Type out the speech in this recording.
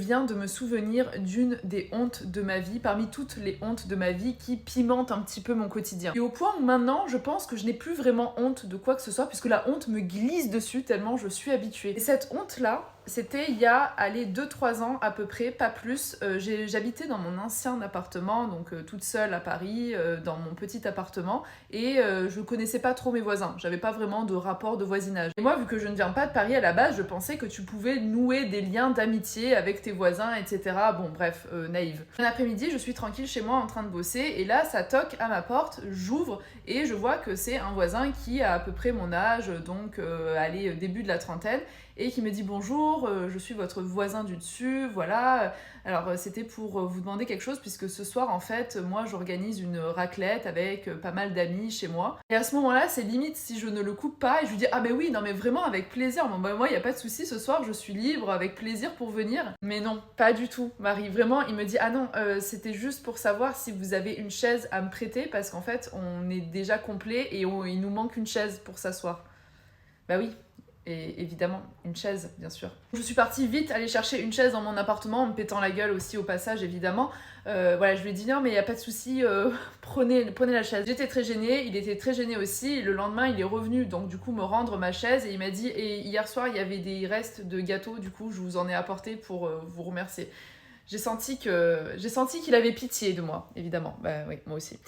viens de me souvenir d'une des hontes de ma vie, parmi toutes les hontes de ma vie qui pimentent un petit peu mon quotidien. Et au point où maintenant, je pense que je n'ai plus vraiment honte de quoi que ce soit, puisque la honte me glisse dessus tellement je suis habituée. Et cette honte-là, c'était il y a, 2-3 ans à peu près, pas plus. J'habitais dans mon ancien appartement, donc toute seule à Paris, dans mon petit appartement, et je connaissais pas trop mes voisins. J'avais pas vraiment de rapport de voisinage. Et moi, vu que je ne viens pas de Paris à la base, je pensais que tu pouvais nouer des liens d'amitié avec tes voisins, etc. Bon, bref, naïve. Un après-midi, je suis tranquille chez moi en train de bosser, et là, ça toque à ma porte, j'ouvre, et je vois que c'est un voisin qui a à peu près mon âge, donc début de la trentaine, et qui me dit bonjour, je suis votre voisin du dessus, voilà. Alors c'était pour vous demander quelque chose, puisque ce soir en fait, moi j'organise une raclette avec pas mal d'amis chez moi. Et à ce moment-là, c'est limite si je ne le coupe pas, et je lui dis ah ben oui, non mais vraiment avec plaisir, bon, bah, moi il n'y a pas de souci, ce soir je suis libre, avec plaisir pour venir. Mais non, pas du tout, Marie, vraiment, il me dit ah non, c'était juste pour savoir si vous avez une chaise à me prêter, parce qu'en fait on est déjà complet et il nous manque une chaise pour s'asseoir. Bah oui. Et évidemment, une chaise, bien sûr. Je suis partie vite aller chercher une chaise dans mon appartement, en me pétant la gueule aussi au passage, évidemment. Voilà, je lui ai dit non, mais il n'y a pas de souci, prenez la chaise. J'étais très gênée, il était très gêné aussi. Le lendemain, il est revenu, donc du coup, me rendre ma chaise et il m'a dit et hier soir, il y avait des restes de gâteaux, du coup, je vous en ai apporté pour vous remercier. J'ai senti qu'il avait pitié de moi, évidemment. Bah oui, moi aussi.